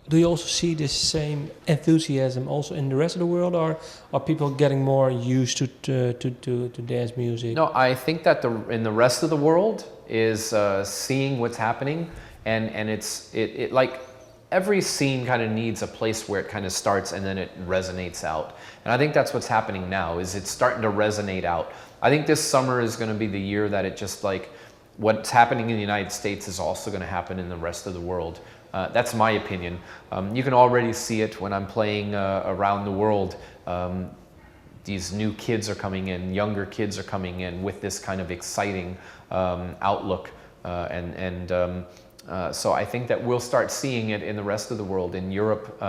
do you also see this same enthusiasm also in the rest of the world, or are people getting more used to dance music? No, I think that in the rest of the world is seeing what's happening, and it like every scene kind of needs a place where it kind of starts and then it resonates out. And I think that's what's happening now, is it's starting to resonate out. I think this summer is going to be the year that it just like what's happening in the United States is also going to happen in the rest of the world. That's my opinion. You can already see it when I'm playing around the world. These new kids are coming in, younger kids are coming in with this kind of exciting outlook. So I think that we'll start seeing it in the rest of the world, in Europe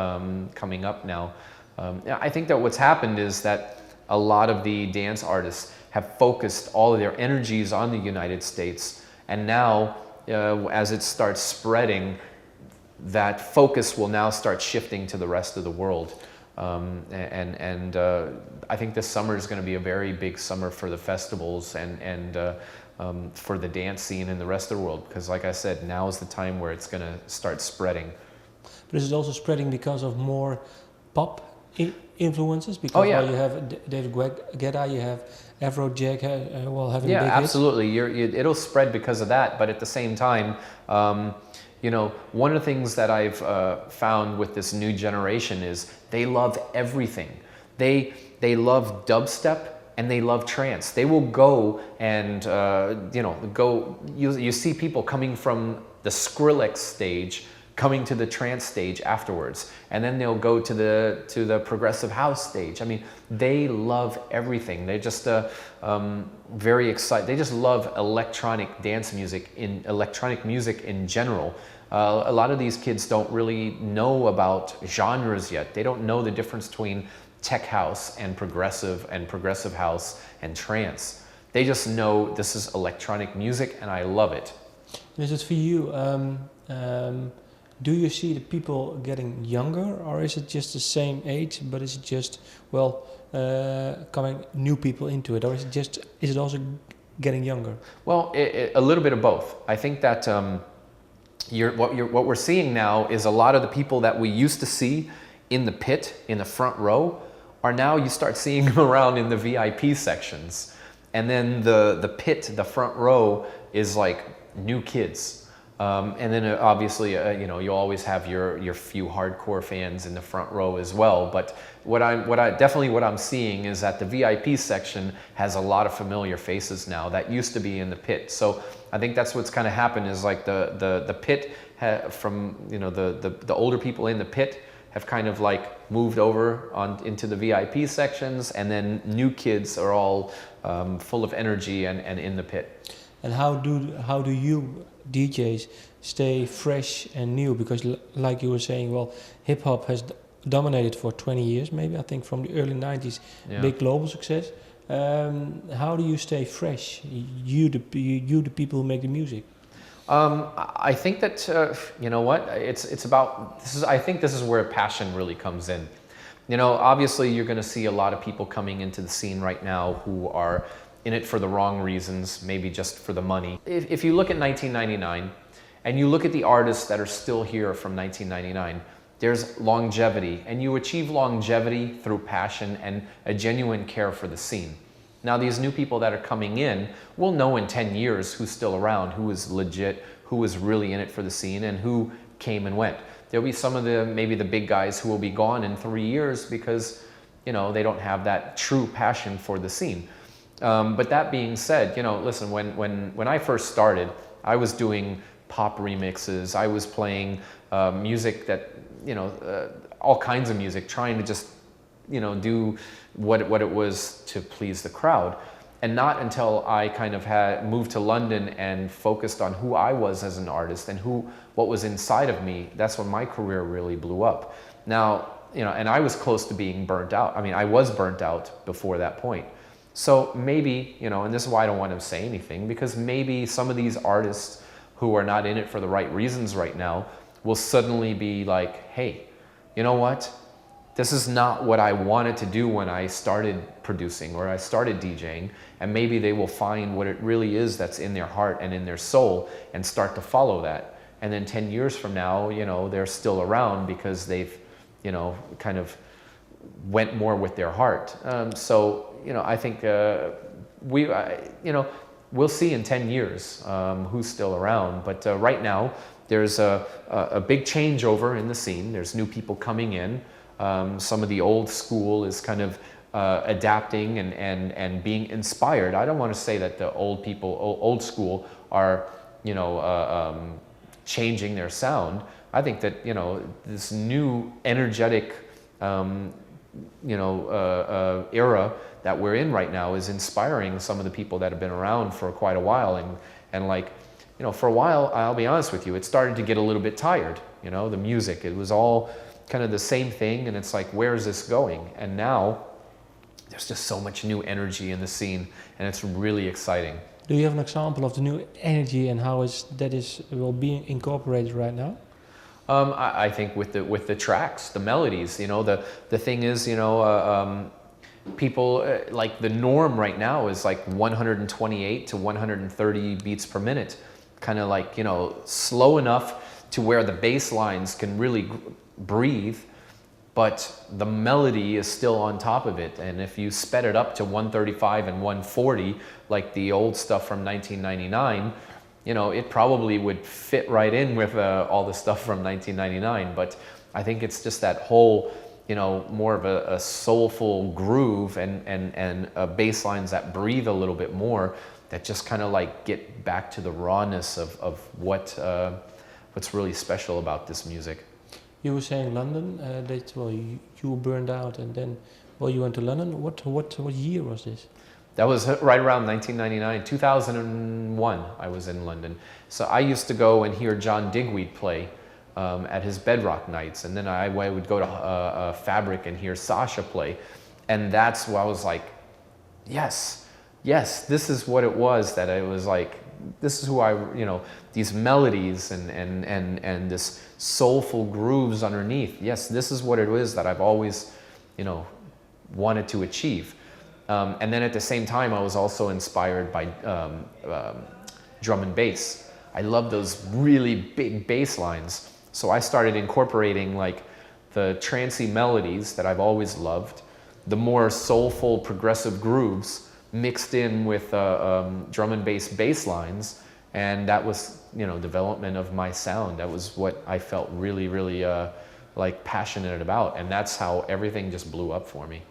coming up now. I think that what's happened is that a lot of the dance artists have focused all of their energies on the United States. And now, as it starts spreading, that focus will now start shifting to the rest of the world. I think this summer is going to be a very big summer for the festivals and for the dance scene in the rest of the world, because like I said, now is the time where it's going to start spreading. But is it also spreading because of more pop influences? Because oh, yeah. You have David Guetta, you have Afrojack, having yeah, big absolutely. It'll spread because of that, but at the same time, you know, one of the things that I've found with this new generation is they love everything. They love dubstep and they love trance. They will go and you see people coming from the Skrillex stage coming to the trance stage afterwards, and then they'll go to the progressive house stage. I mean, they love everything. They just very excited. They just love electronic dance music, electronic music in general. A lot of these kids don't really know about genres yet. They don't know the difference between tech house and progressive house and trance. They just know this is electronic music, and I love it. Is it for you? Do you see the people getting younger, or is it just the same age, but is it just coming new people into it, or is it also getting younger? Well, a little bit of both. I think that what we're seeing now is a lot of the people that we used to see in the pit, in the front row, are now you start seeing them around in the VIP sections, and then the pit, the front row, is like new kids. And then obviously, you always have your few hardcore fans in the front row as well. But what I'm seeing is that the VIP section has a lot of familiar faces now that used to be in the pit. So I think that's what's kind of happened is like the pit from the older people in the pit have kind of like moved over into the VIP sections, and then new kids are all full of energy and in the pit. And how do you DJs stay fresh and new? Because like you were saying, well, hip hop has dominated for 20 years, maybe, I think from the early 90s, yeah. Big global success. How do you stay fresh? You the people who make the music. I think that you know what, it's about this is. I think this is where passion really comes in. You know, obviously you're going to see a lot of people coming into the scene right now who are in it for the wrong reasons, maybe just for the money. If you look at 1999 and you look at the artists that are still here from 1999, there's longevity, and you achieve longevity through passion and a genuine care for the scene. Now these new people that are coming in will know in 10 years who's still around, who is legit, who was really in it for the scene, and who came and went. There'll be some of maybe the big guys who will be gone in 3 years because, you know, they don't have that true passion for the scene. But that being said, you know, listen, when I first started, I was doing pop remixes. I was playing music that, you know, all kinds of music, trying to just, you know, do what it was to please the crowd. And not until I kind of moved to London and focused on who I was as an artist and what was inside of me, that's when my career really blew up. Now, you know, and I was close to being burnt out. I mean, I was burnt out before that point. So maybe, you know, and this is why I don't want to say anything, because maybe some of these artists who are not in it for the right reasons right now will suddenly be like, hey, you know what? This is not what I wanted to do when I started producing or I started DJing, and maybe they will find what it really is that's in their heart and in their soul and start to follow that. and then 10 years from now, you know, they're still around because they've, you know, kind of went more with their heart. So, you know, I think you know, we'll see in 10 years who's still around. But right now, there's a big changeover in the scene. There's new people coming in. Some of the old school is kind of adapting and being inspired. I don't want to say that the old people, old school, are, you know, changing their sound. I think that, you know, this new energetic, you know, era that we're in right now is inspiring some of the people that have been around for quite a while. And like, you know, for a while, I'll be honest with you, it started to get a little bit tired, you know, the music. It was all kind of the same thing, and it's like, where is this going? And now, there's just so much new energy in the scene, and it's really exciting. Do you have an example of the new energy and how that is being incorporated right now? I think with the tracks, the melodies, you know, the thing is, you know, people like the norm right now is like 128 to 130 beats per minute, kind of like, you know, slow enough to where the bass lines can really breathe, but the melody is still on top of it. And if you sped it up to 135 and 140, like the old stuff from 1999, you know, it probably would fit right in with all the stuff from 1999. But I think it's just that whole, you know, more of a soulful groove and bass lines that breathe a little bit more, that just kind of like get back to the rawness of what's really special about this music. You were saying London, that well, you were burned out, and then well, you went to London. What year was this? That was right around 1999, 2001. I was in London, so I used to go and hear John Digweed play at his Bedrock nights, and then I would go to Fabric and hear Sasha play, and that's where I was like, yes, this is what it was. That it was like, this is who I, you know, these melodies and this soulful grooves underneath. Yes, this is what it is that I've always, you know, wanted to achieve. And then at the same time, I was also inspired by drum and bass. I love those really big bass lines. So I started incorporating like the trancey melodies that I've always loved, the more soulful progressive grooves mixed in with drum and bass lines. And that was, you know, development of my sound. That was what I felt really, really like passionate about. And that's how everything just blew up for me.